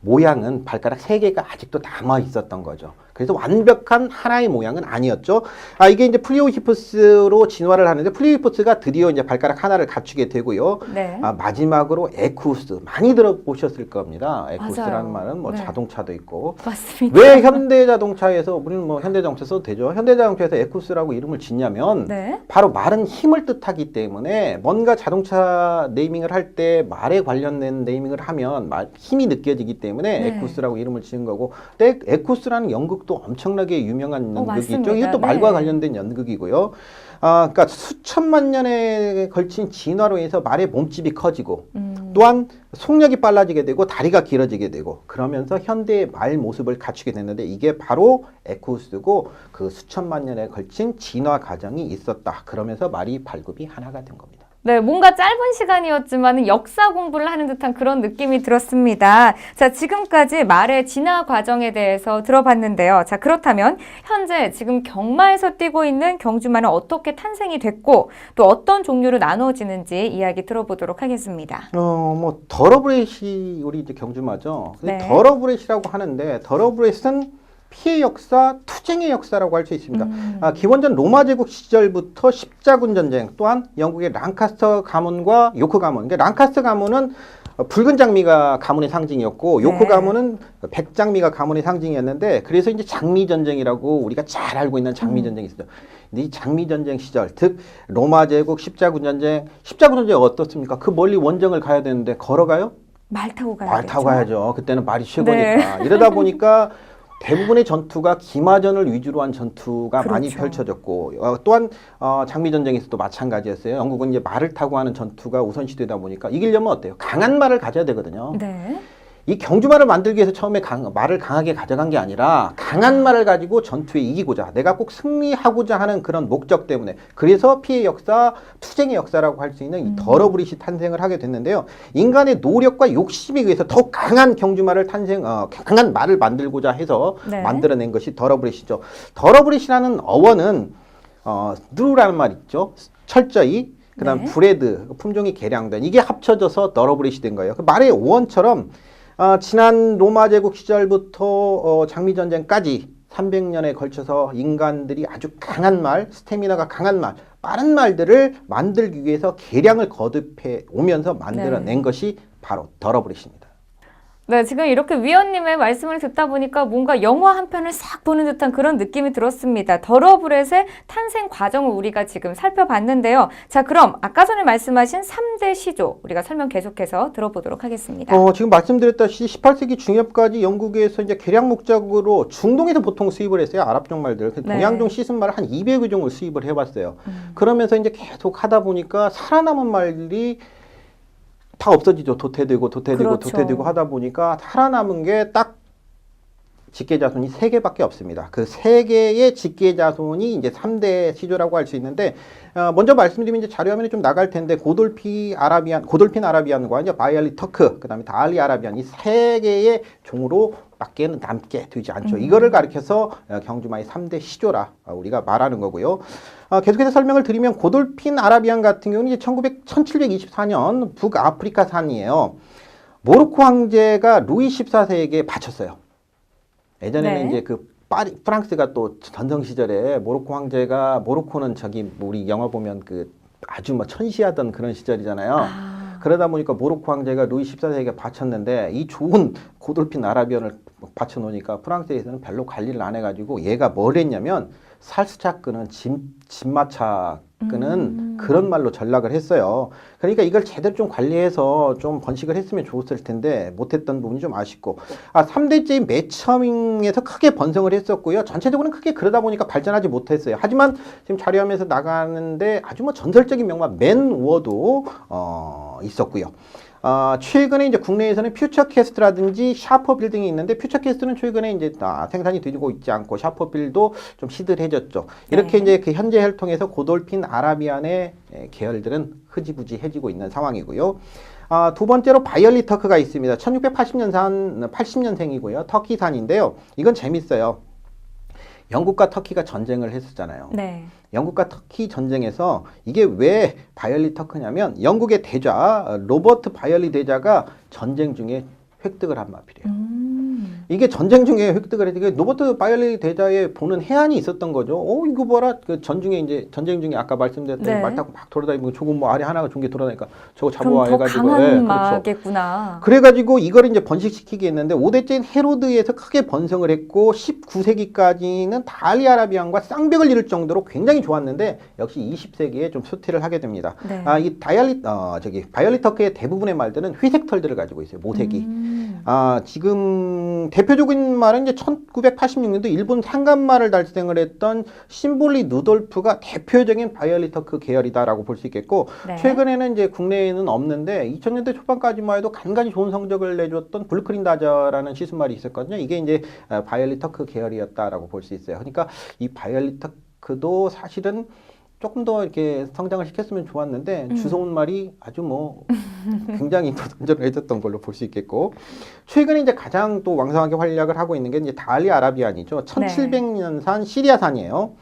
모양은 발가락 3개가 아직도 남아 있었던 거죠. 그래서 완벽한 하나의 모양은 아니었죠. 이게 이제 플리오히푸스로 진화를 하는데 플리오히푸스가 드디어 이제 발가락 하나를 갖추게 되고요. 네. 마지막으로 에쿠스 많이 들어보셨을 겁니다. 에쿠스라는 맞아요. 말은 뭐 네. 자동차도 있고. 맞습니다. 왜 현대자동차에서 우리는 뭐 현대자동차 써도 되죠. 현대자동차에서 에쿠스라고 이름을 짓냐면 네. 바로 말은 힘을 뜻하기 때문에 뭔가 자동차 네이밍을 할 때 말에 관련된 네이밍을 하면 힘이 느껴지기 때문에 네. 에쿠스라고 이름을 지은 거고. 근데 에쿠스라는 연극도 엄청나게 유명한 연극이 맞습니다. 있죠. 이것도 네. 말과 관련된 연극이고요. 그러니까 수천만 년에 걸친 진화로 해서 말의 몸집이 커지고 또한 속력이 빨라지게 되고 다리가 길어지게 되고 그러면서 현대의 말 모습을 갖추게 됐는데 이게 바로 에쿠스고 그 수천만 년에 걸친 진화 과정이 있었다. 그러면서 말이 발굽이 하나가 된 겁니다. 네, 뭔가 짧은 시간이었지만 역사 공부를 하는 듯한 그런 느낌이 들었습니다. 자, 지금까지 말의 진화 과정에 대해서 들어봤는데요. 자, 그렇다면 현재 지금 경마에서 뛰고 있는 경주마는 어떻게 탄생이 됐고 또 어떤 종류로 나누어지는지 이야기 들어보도록 하겠습니다. 뭐 더러브렛이 우리 이제 경주마죠. 네. 더러브렛이라고 하는데 더러브렛은 피해 역사, 투쟁의 역사라고 할 수 있습니다. 기원전 로마 제국 시절부터 십자군 전쟁, 또한 영국의 랑카스터 가문과 요크 가문. 그러니까 랑카스터 가문은 붉은 장미가 가문의 상징이었고 요코 네. 가문은 백장미가 가문의 상징이었는데 그래서 이제 장미 전쟁이라고 우리가 잘 알고 있는 장미 전쟁이 있었죠. 근데 이 장미 전쟁 시절, 즉 로마 제국 십자군 전쟁 어떻습니까? 그 멀리 원정을 가야 되는데 걸어가요? 말 타고 가야겠죠. 말 타고 가야죠. 그때는 말이 최고니까. 이러다 보니까 대부분의 전투가 기마전을 위주로 한 전투가 많이 그렇죠. 펼쳐졌고 또한 장미 전쟁에서도 마찬가지였어요. 영국은 이제 말을 타고 하는 전투가 우선시되다 보니까 이기려면 어때요? 강한 말을 가져야 되거든요. 네. 이 경주말을 만들기 위해서 처음에 말을 강하게 가져간 게 아니라 강한 말을 가지고 전투에 이기고자 내가 꼭 승리하고자 하는 그런 목적 때문에 그래서 피해 역사, 투쟁의 역사라고 할 수 있는 이 더러브릿이 탄생을 하게 됐는데요. 인간의 노력과 욕심에 의해서 더욱 강한 경주말을 강한 말을 만들고자 해서 네. 만들어낸 것이 더러브릿이죠. 더러브릿이라는 어원은 누라는 말 있죠. 철저히 그다음 네. 브레드 품종이 개량된 이게 합쳐져서 더러브릿이 된 거예요. 그 말의 어원처럼 지난 로마 제국 시절부터 장미 전쟁까지 300년에 걸쳐서 인간들이 아주 강한 말, 스태미나가 강한 말, 빠른 말들을 만들기 위해서 개량을 거듭해 오면서 만들어낸 것이 바로 더러브릿입니다. 네, 지금 이렇게 위원님의 말씀을 듣다 보니까 뭔가 영화 한 편을 싹 보는 듯한 그런 느낌이 들었습니다. 더러브렛의 탄생 과정을 우리가 지금 살펴봤는데요. 자, 그럼 아까 전에 말씀하신 3대 시조 우리가 설명 계속해서 들어보도록 하겠습니다. 지금 말씀드렸다시피 18세기 중엽까지 영국에서 이제 개량 목적으로 중동에서 보통 수입을 했어요. 아랍종 말들. 네. 동양종 씻은 말을 한 200여 종을 수입을 해봤어요. 그러면서 이제 계속 하다 보니까 살아남은 말들이 다 없어지죠. 도태되고 그렇죠. 하다 보니까 살아남은 게 딱 직계자손이 3개밖에 없습니다. 그 3개의 직계자손이 이제 3대 시조라고 할 수 있는데 먼저 말씀드리면 이제 자료화면에 좀 나갈 텐데 고돌핀 아라비안과 이제 바이알리 터크, 그다음에 다알리 아라비안 이 3개의 종으로 밖에 남게 되지 않죠. 이거를 가리켜서 경주마의 3대 시조라 우리가 말하는 거고요. 계속해서 설명을 드리면 고돌핀 아라비안 같은 경우는 이제 1724년 북아프리카산이에요. 모로코 황제가 루이 14세에게 바쳤어요. 예전에는 네. 이제 프랑스가 또 전성 시절에 모로코는 우리 영화 보면 아주 천시하던 그런 시절이잖아요. 그러다 보니까 모로코 황제가 루이 14세에게 바쳤는데 이 좋은 고돌핀 아라비안을 바쳐놓으니까 프랑스에서는 별로 관리를 안 해가지고 얘가 뭘 했냐면 살수차 끄는 집마차 끄는 그런 말로 전락을 했어요. 그러니까 이걸 제대로 좀 관리해서 좀 번식을 했으면 좋았을 텐데 못했던 부분이 좀 아쉽고 3대째인 매처밍에서 크게 번성을 했었고요. 전체적으로는 크게 그러다 보니까 발전하지 못했어요. 하지만 지금 자료하면서 나가는데 아주 전설적인 명만 맨우어도 있었고요. 최근에 이제 국내에서는 퓨처캐스트라든지 샤퍼빌딩이 있는데 퓨처캐스트는 최근에 이제 생산이 되고 있지 않고 샤퍼빌도 좀 시들해졌죠. 이렇게 네. 이제 그 현재 혈통에서 고돌핀 아라비안의 계열들은 흐지부지해지고 있는 상황이고요. 두 번째로 바이얼리 터크가 있습니다. 1680년생이고요. 터키산인데요. 이건 재밌어요. 영국과 터키가 전쟁을 했었잖아요. 네. 영국과 터키 전쟁에서 이게 왜 바이얼리 터크냐면 영국의 대자 로버트 바이얼리 대자가 전쟁 중에 획득을 한 마필이에요. 이게 전쟁 중에 획득을 했는데 로버트 바이얼리 대자의 보는 해안이 있었던 거죠. 이거 봐라. 전쟁 중에 아까 말씀드렸던 네. 말 타고 막 돌아다니고 조금 아래 하나가 종게 돌아다니까 저거 그럼 잡아와 더 해가지고 강한 그렇죠. 마겠구나. 그래가지고 이걸 이제 번식시키게 했는데 5대째인 헤로드에서 크게 번성을 했고 19세기까지는 다알리 아라비안과 쌍벽을 이룰 정도로 굉장히 좋았는데 역시 20세기에 좀 쇠퇴를 하게 됩니다. 네. 이 바이올리 터크의 대부분의 말들은 회색 털들을 가지고 있어요. 모색이. 지금 대표적인 말은 이제 1986년도 일본 상간말을 달성을 했던 심볼리 누돌프가 대표적인 바이올리 터크 계열이다라고 볼 수 있겠고 네. 최근에는 이제 국내에는 없는데 2000년대 초반까지만 해도 간간히 좋은 성적을 내줬던 블루크린 다저라는 시스말이 있었거든요. 이게 이제 바이올리 터크 계열이었다라고 볼 수 있어요. 그러니까 이 바이올리 터크도 사실은 조금 더 이렇게 성장을 시켰으면 좋았는데 주워온 말이 아주 굉장히 도전을 해줬던 걸로 볼 수 있겠고 최근에 이제 가장 또 왕성하게 활약을 하고 있는 게 이제 다알리 아라비안이죠. 1700년산 시리아산이에요.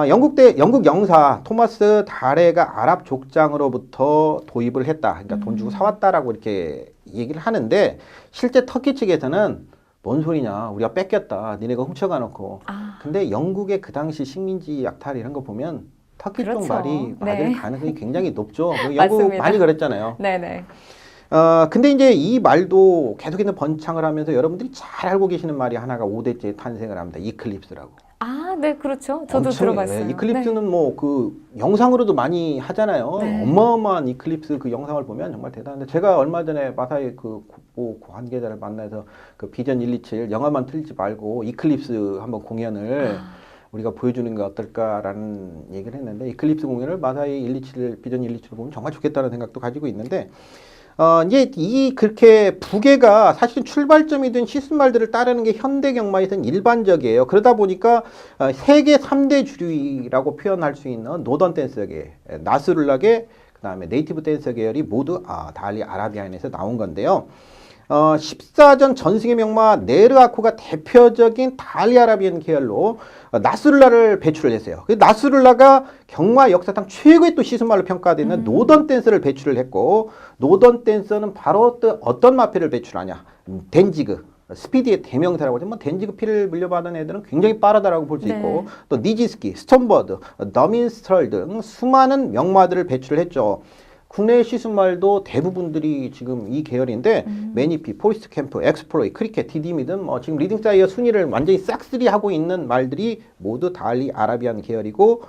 영국 영사 토마스 다레가 아랍 족장으로부터 도입을 했다. 그러니까 돈 주고 사왔다라고 이렇게 얘기를 하는데 실제 터키 측에서는 뭔 소리냐. 우리가 뺏겼다. 니네가 훔쳐가 놓고. 근데 영국의 그 당시 식민지 약탈 이런 거 보면 터키 쪽 그렇죠. 말이 맞을 네. 가능성이 굉장히 높죠. 영국 맞습니다. 많이 그랬잖아요. 네네. 근데 이제 이 말도 계속해서 번창을 하면서 여러분들이 잘 알고 계시는 말이 하나가 5대째 탄생을 합니다. 이클립스라고. 아, 네, 그렇죠. 저도 엄청, 들어봤어요. 네, 이클립스는 뭐 그 영상으로도 많이 하잖아요. 어마어마한 이클립스 그 영상을 보면 정말 대단한데 제가 얼마 전에 마사이 그 관계자를 만나서 그 비전 127 영화만 틀지 말고 이클립스 한번 공연을 우리가 보여주는 게 어떨까라는 얘기를 했는데 이클립스 공연을 마사이 127 비전 127을 보면 정말 좋겠다는 생각도 가지고 있는데 이제 그렇게 부계가 사실 출발점이든 시스말들을 따르는 게 현대 경마에서는 일반적이에요. 그러다 보니까 세계 3대 주류라고 표현할 수 있는 노던 댄서계, 나스룰라계, 그 다음에 네이티브 댄서 계열이 모두 달리 아라비안에서 나온 건데요. 14전 전승의 명마 네르아코가 대표적인 달리 아라비안 계열로 나스룰라를 배출을 했어요. 그 나스룰라가 경마 역사상 최고의 또 시스말로 평가되는 노던 댄서를 배출을 했고 노던 댄서는 바로 또 어떤 마피를 배출하냐 덴지그 스피디의 대명사라고 하죠. 뭐 덴지그 피를 물려받은 애들은 굉장히 빠르다라고 볼 수 있고 또 니지스키, 스톤버드, 더민스트럴 등 수많은 명마들을 배출을 했죠. 국내 시스말도 대부분들이 지금 이 계열인데 매니피, 포리스트 캠프, 엑스플로이, 크리켓, 디디미 등 지금 리딩 사이어 순위를 완전히 싹쓸이 하고 있는 말들이 모두 달리 아라비안 계열이고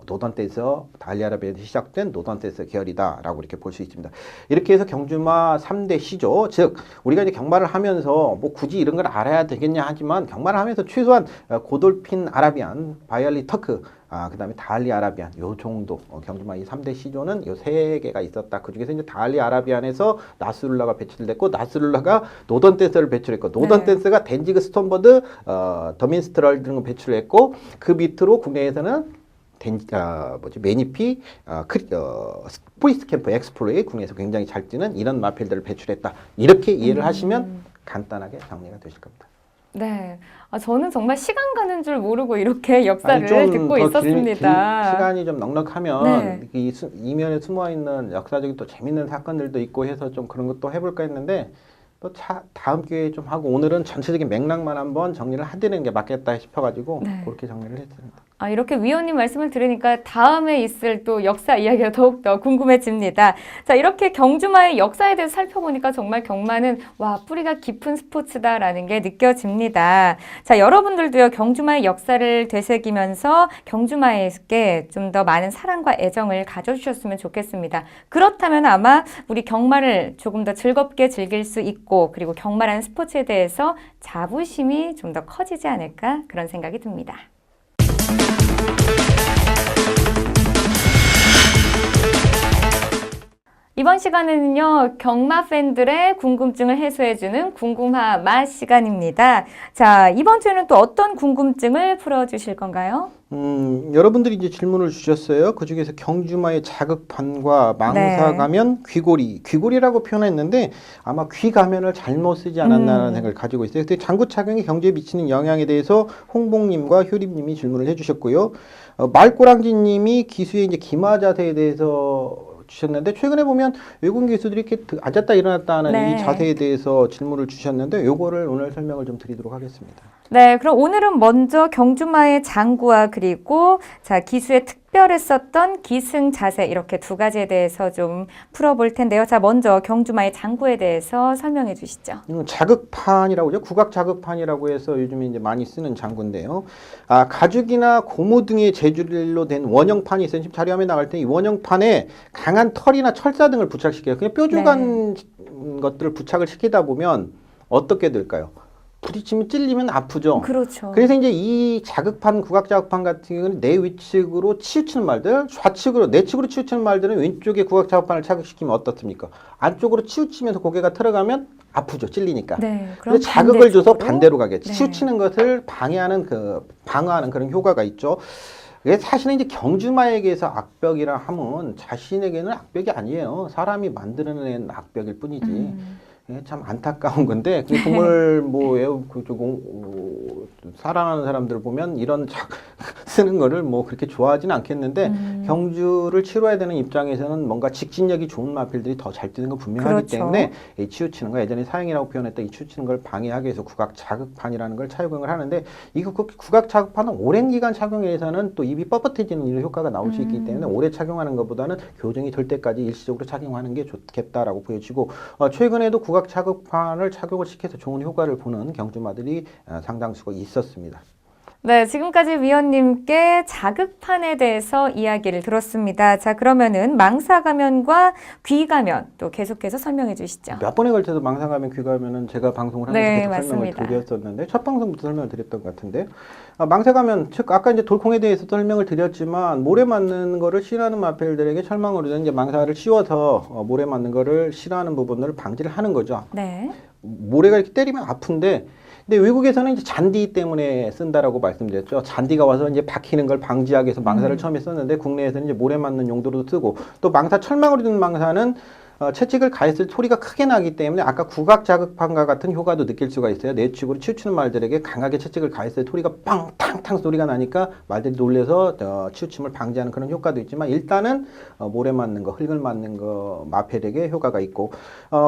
노던 댄서, 달리 아라비안에서 시작된 노던 댄서 계열이다라고 이렇게 볼 수 있습니다. 이렇게 해서 경주마 3대 시조, 즉 우리가 이제 경마를 하면서 뭐 굳이 이런 걸 알아야 되겠냐 하지만 경마를 하면서 최소한 고돌핀 아라비안, 바이올리 터크, 그 다음에 달리 아라비안 요 정도 경주마 이 3대 시조는 요 세 개가 있었다. 그 중에서 이제 달리 아라비안에서 나스룰라가 배출됐고 나스룰라가 노던 댄서를 배출했고 노던 댄서가 덴지그 스톤버드, 더민스트럴 등을 배출했고 그 밑으로 국내에서는 매니피, 포리스트 캠프, 엑스플로이 국내에서 굉장히 잘 뛰는 이런 마필들을 배출했다. 이렇게 이해를 하시면 간단하게 정리가 되실 겁니다. 네. 저는 정말 시간 가는 줄 모르고 이렇게 역사를 듣고 있었습니다. 시간이 좀 넉넉하면 이면에 숨어있는 역사적인 또 재밌는 사건들도 있고 해서 좀 그런 것도 해볼까 했는데 또 다음 기회에 좀 하고 오늘은 전체적인 맥락만 한번 정리를 해드리는 게 맞겠다 싶어가지고 그렇게 정리를 했습니다. 이렇게 위원님 말씀을 들으니까 다음에 있을 또 역사 이야기가 더욱더 궁금해집니다. 자, 이렇게 경주마의 역사에 대해서 살펴보니까 정말 경마는 뿌리가 깊은 스포츠다라는 게 느껴집니다. 자, 여러분들도요, 경주마의 역사를 되새기면서 경주마에게 좀 더 많은 사랑과 애정을 가져주셨으면 좋겠습니다. 그렇다면 아마 우리 경마를 조금 더 즐겁게 즐길 수 있고 그리고 경마라는 스포츠에 대해서 자부심이 좀 더 커지지 않을까 그런 생각이 듭니다. 이번 시간에는요, 경마 팬들의 궁금증을 해소해주는 궁금하 맛 시간입니다. 자, 이번 주에는 또 어떤 궁금증을 풀어주실 건가요? 여러분들이 이제 질문을 주셨어요. 그 중에서 경주마의 자극판과 망사가면 귀고리라고 표현했는데 아마 귀가면을 잘못 쓰지 않았나라는 생각을 가지고 있어요. 근데 장구 착용이 경주에 미치는 영향에 대해서 홍봉님과 효림님이 질문을 해주셨고요. 말꼬랑지님이 기수의 이제 기마 자세에 대해서 주셨는데 최근에 보면 외국 기수들이 이렇게 앉았다 일어났다 하는 이 자세에 대해서 질문을 주셨는데 요거를 오늘 설명을 좀 드리도록 하겠습니다. 네, 그럼 오늘은 먼저 경주마의 장구와 그리고 기수의 특별했었던 기승 자세 이렇게 두 가지에 대해서 좀 풀어볼 텐데요. 자, 먼저 경주마의 장구에 대해서 설명해 주시죠. 자극판이라고 하죠. 국악 자극판이라고 해서 요즘에 이제 많이 쓰는 장구인데요. 가죽이나 고무 등의 재질로 된 원형판이 있어요. 지금 자료화면에 나갈 때 이 원형판에 강한 털이나 철사 등을 부착시켜요. 그냥 뾰족한 것들을 부착을 시키다 보면 어떻게 될까요? 부딪히면 찔리면 아프죠. 그렇죠. 그래서 이제 이 자극판, 국악 자극판 같은 경우는 내 위측으로 치우치는 말들, 좌측으로, 내측으로 치우치는 말들은 왼쪽에 국악 자극판을 자극시키면 어떻습니까? 안쪽으로 치우치면서 고개가 들어가면 아프죠. 찔리니까. 그래서 자극을 줘서 반대로 가겠죠. 치우치는 것을 방해하는 방어하는 그런 효과가 있죠. 사실은 이제 경주마에게서 악벽이라 하면 자신에게는 악벽이 아니에요. 사람이 만들어낸 악벽일 뿐이지. 예, 참 안타까운 건데 그 동물 살아가는 사람들 보면 이런 쓰는 거를 뭐 그렇게 좋아하지는 않겠는데 경주를 치러야 되는 입장에서는 뭔가 직진력이 좋은 마필들이 더 잘 뛰는 건 분명하기 그렇죠. 때문에 이 치우치는 거 예전에 사형이라고 표현했던 이 치우치는 걸 방해하기 위해서 국악 자극판이라는 걸 착용을 하는데 이 국악 자극판은 오랜 기간 착용해서는 또 입이 뻣뻣해지는 이런 효과가 나올 수 있기 때문에 오래 착용하는 것보다는 교정이 될 때까지 일시적으로 착용하는 게 좋겠다라고 보여지고 최근에도 국악 자극판을 착용을 시켜서 좋은 효과를 보는 경주마들이 상당수가 있었습니다. 네, 지금까지 위원님께 자극판에 대해서 이야기를 들었습니다. 자, 그러면은 망사가면과 귀가면 또 계속해서 설명해 주시죠. 몇 번에 걸쳐서 망사가면 귀가면은 제가 방송을 하면서 네, 계속 맞습니다. 설명을 드렸었는데 첫 방송부터 설명을 드렸던 것 같은데 망사가면 즉 아까 이제 돌콩에 대해서 설명을 드렸지만 모래 맞는 거를 싫어하는 마필들에게 철망으로 이제 망사를 씌워서 모래 맞는 거를 싫어하는 부분을 방지를 하는 거죠. 네. 모래가 이렇게 때리면 아픈데 근데 외국에서는 이제 잔디 때문에 쓴다라고 말씀드렸죠. 잔디가 와서 이제 박히는 걸 방지하기 위해서 망사를 처음에 썼는데 국내에서는 이제 모래 맞는 용도로도 쓰고 또 망사 철망으로 된 망사는 채찍을 가했을 때 소리가 크게 나기 때문에 아까 국악 자극판과 같은 효과도 느낄 수가 있어요. 내축으로 치우치는 말들에게 강하게 채찍을 가했을 때 소리가 빵 탕탕 소리가 나니까 말들이 놀래서 치우침을 방지하는 그런 효과도 있지만 일단은 모래 맞는 거, 흙을 맞는 거 마필에게 효과가 있고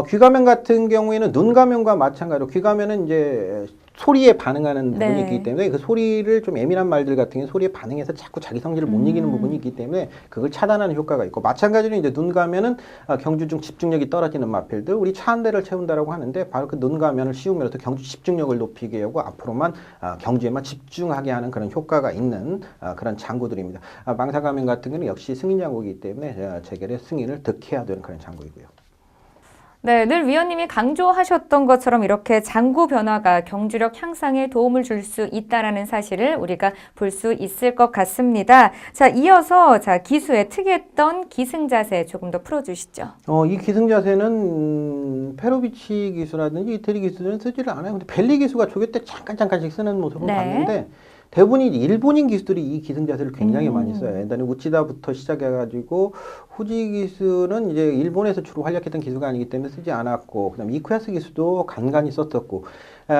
귀가면 같은 경우에는 눈 가면과 마찬가지로 귀가면은 이제 소리에 반응하는 부분이 네. 있기 때문에 그 소리를 좀 예민한 말들 같은 경우는 소리에 반응해서 자꾸 자기 성질을 못 이기는 부분이 있기 때문에 그걸 차단하는 효과가 있고 마찬가지로 이제 눈 가면은 경주 중 집중력이 떨어지는 마필들 우리 차 한 대를 채운다라고 하는데 바로 그 눈 가면을 씌우면서 경주 집중력을 높이게 하고 앞으로만 경주에만 집중하게 하는 그런 효과가 있는 그런 장구들입니다. 망사 가면 같은 경우는 역시 승인 장구이기 때문에 재결의 승인을 득해야 되는 그런 장구이고요. 네, 늘 위원님이 강조하셨던 것처럼 이렇게 장구 변화가 경주력 향상에 도움을 줄 수 있다라는 사실을 우리가 볼 수 있을 것 같습니다. 자, 이어서 기수에 특이했던 기승 자세 조금 더 풀어주시죠. 이 기승 자세는 페로비치 기수라든지 이태리 기수는 쓰지를 않아요. 근데 벨리 기수가 조교 때 잠깐씩 쓰는 모습을 네. 봤는데 대부분이 일본인 기수들이 이 기승 자세를 굉장히 많이 써요. 옛날에 우치다부터 시작해가지고 후지 기수는 이제 일본에서 주로 활약했던 기수가 아니기 때문에 쓰지 않았고 그다음 이쿠야스 기수도 간간히 썼었고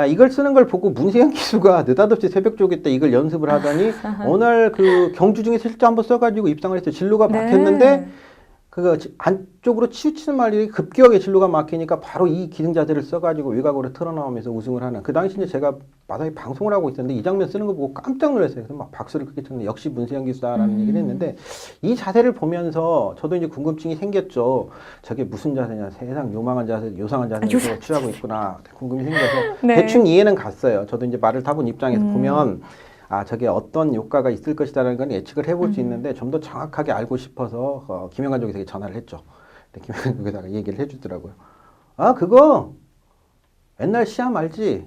이걸 쓰는 걸 보고 문세영 기수가 느닷없이 새벽 조교 때 이걸 연습을 하더니 어느 날 그 경주 중에 실제 한번 써가지고 입상을 했어요. 진로가 막혔는데 네. 그 안쪽으로 치우치는 말이 급격하게 진로가 막히니까 바로 이 기승 자세를 써가지고 외곽으로 틀어나오면서 우승을 하는 그 당시 이제 제가 마당에 방송을 하고 있었는데 이 장면 쓰는 거 보고 깜짝 놀랐어요. 그래서 막 박수를 크게 쳤는데 역시 문세영 기수다라는 얘기를 했는데 이 자세를 보면서 저도 이제 궁금증이 생겼죠. 저게 무슨 자세냐 세상 요망한 자세 요상한 자세를 취하고 있구나 궁금이 생겨서 네. 대충 이해는 갔어요. 저도 이제 말을 타본 입장에서 보면 저게 어떤 효과가 있을 것이다라는 건 예측을 해볼 수 있는데 좀 더 정확하게 알고 싶어서 김영환 조교사에게 전화를 했죠. 근데 김영환 조교사가 얘기를 해주더라고요. 그거 옛날 시암 알지?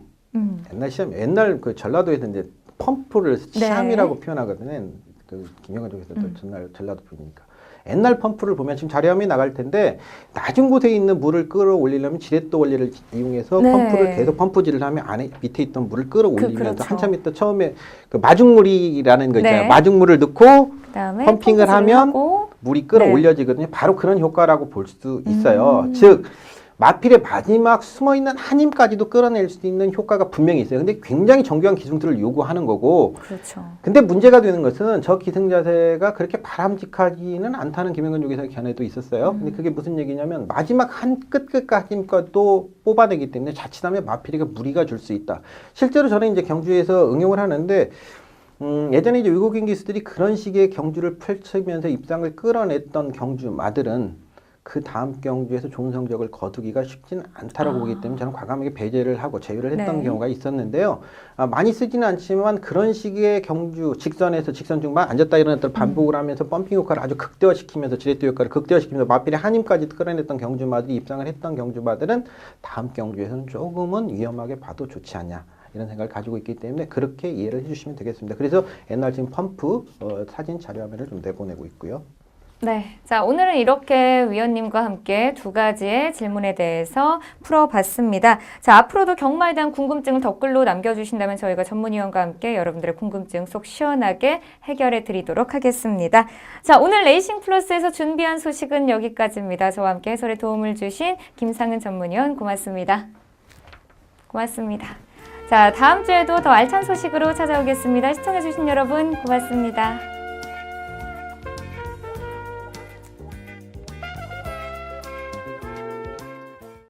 옛날 시암, 옛날 그 전라도에서 이제 펌프를 시암이라고 표현하거든요. 그 김영환 조교사도 전라도 분이니까. 옛날 펌프를 보면 지금 자료화면이 나갈 텐데 낮은 곳에 있는 물을 끌어올리려면 지렛도 원리를 이용해서 네. 펌프를 계속 펌프질을 하면 안에 밑에 있던 물을 끌어올리면서 그렇죠. 한참 있다 처음에 그 마중물이라는 거 있잖아요. 네. 마중물을 넣고 그다음에 펌핑을 하면 하고. 물이 끌어올려지거든요. 바로 그런 효과라고 볼 수 있어요. 즉 마필의 마지막 숨어있는 한 힘까지도 끌어낼 수 있는 효과가 분명히 있어요. 근데 굉장히 정교한 기술들을 요구하는 거고 그렇죠. 근데 문제가 되는 것은 저 기승 자세가 그렇게 바람직하지는 않다는 김영근 조교사의 견해도 있었어요. 근데 그게 무슨 얘기냐면 마지막 한 끝까지도 뽑아내기 때문에 자칫하면 마필에게 무리가 줄 수 있다. 실제로 저는 이제 경주에서 응용을 하는데 예전에 이제 외국인 기수들이 그런 식의 경주를 펼치면서 입상을 끌어냈던 경주마들은 그 다음 경주에서 좋은 성적을 거두기가 쉽지는 않다라고 보기 때문에 저는 과감하게 배제를 하고 제외를 했던 네. 경우가 있었는데요. 많이 쓰지는 않지만 그런 식의 경주 직선에서 직선 중반 앉았다 일어났다 반복을 하면서 펌핑 효과를 아주 극대화시키면서 지렛대 효과를 극대화시키면서 마필의 한 힘까지 끌어냈던 경주마들이 입상을 했던 경주마들은 다음 경주에서는 조금은 위험하게 봐도 좋지 않냐. 이런 생각을 가지고 있기 때문에 그렇게 이해를 해주시면 되겠습니다. 그래서 옛날 지금 펌프 사진 자료 화면을 좀 내보내고 있고요. 네. 자, 오늘은 이렇게 위원님과 함께 두 가지의 질문에 대해서 풀어봤습니다. 자, 앞으로도 경마에 대한 궁금증을 댓글로 남겨주신다면 저희가 전문위원과 함께 여러분들의 궁금증 속 시원하게 해결해 드리도록 하겠습니다. 자, 오늘 레이싱 플러스에서 준비한 소식은 여기까지입니다. 저와 함께 해설에 도움을 주신 김상은 전문위원 고맙습니다. 고맙습니다. 자, 다음 주에도 더 알찬 소식으로 찾아오겠습니다. 시청해주신 여러분 고맙습니다.